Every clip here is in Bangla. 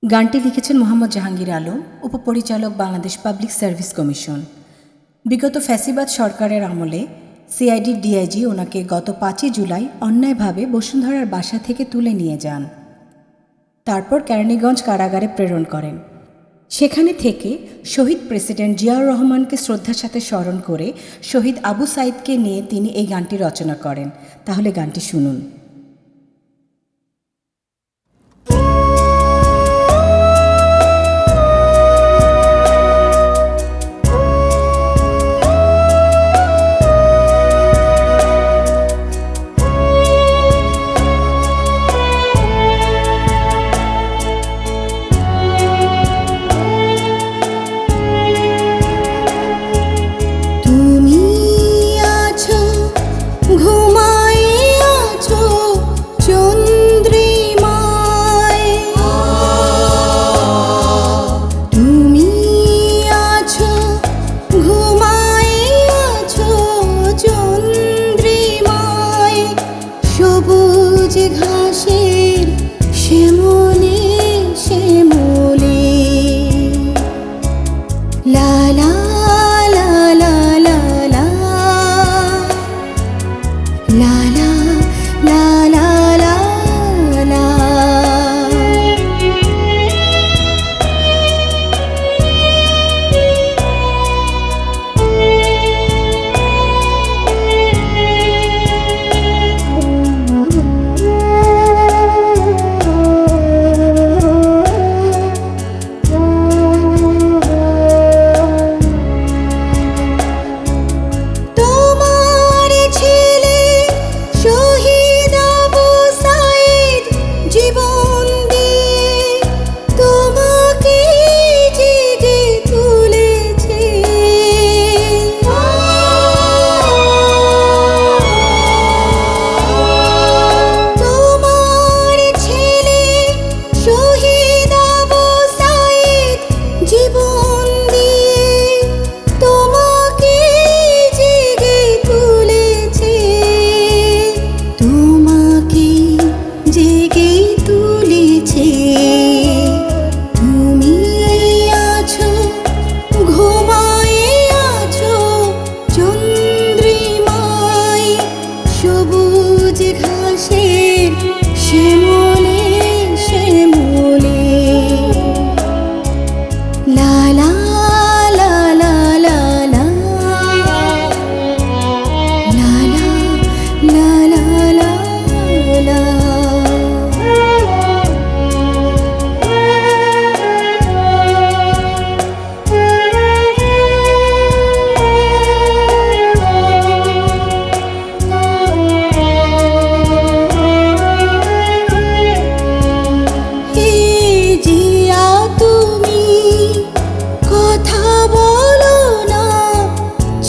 গানটি লিখেছেন মোহাম্মদ জাহাঙ্গীর আলম, উপপরিচালক, বাংলাদেশ পাবলিক সার্ভিস কমিশন। বিগত ফ্যাসিবাদ সরকারের আমলে সিআইডির ডিআইজি ওনাকে গত 5ই জুলাই অন্যায়ভাবে বসুন্ধরার বাসা থেকে তুলে নিয়ে যান। তারপর কেরানীগঞ্জ কারাগারে প্রেরণ করেন। সেখানে থেকে শহীদ প্রেসিডেন্ট জিয়াউর রহমানকে শ্রদ্ধার সাথে স্মরণ করে শহীদ আবু সাইদকে নিয়ে তিনি এই গানটি রচনা করেন। তাহলে গানটি শুনুন। ঘাসের শ্যামলে শ্যামলে লা লা লা লা লা লা লা লা লা লা লা। শ্যামলে শ্যামলে লা লা লা লা লা লা লা লা লা লা লা।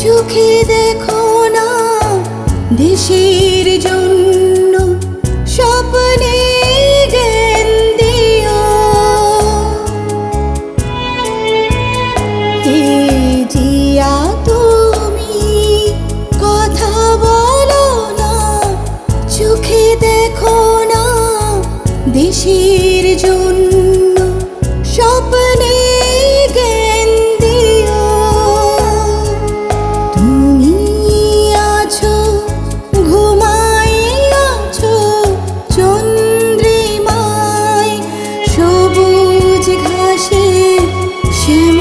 চোখে দেখো না দেশের জন্য স্বপ্নে জ্ঞান দিও। হে জিয়া তুমি কথা বলো না, চোখে দেখো না দেশের জন্য স্বপ্নে জ্ঞান দিও। তুমি আছো ঘুমাই আছো চন্দ্রিমায় সবুজ ঘাসে শ্যাম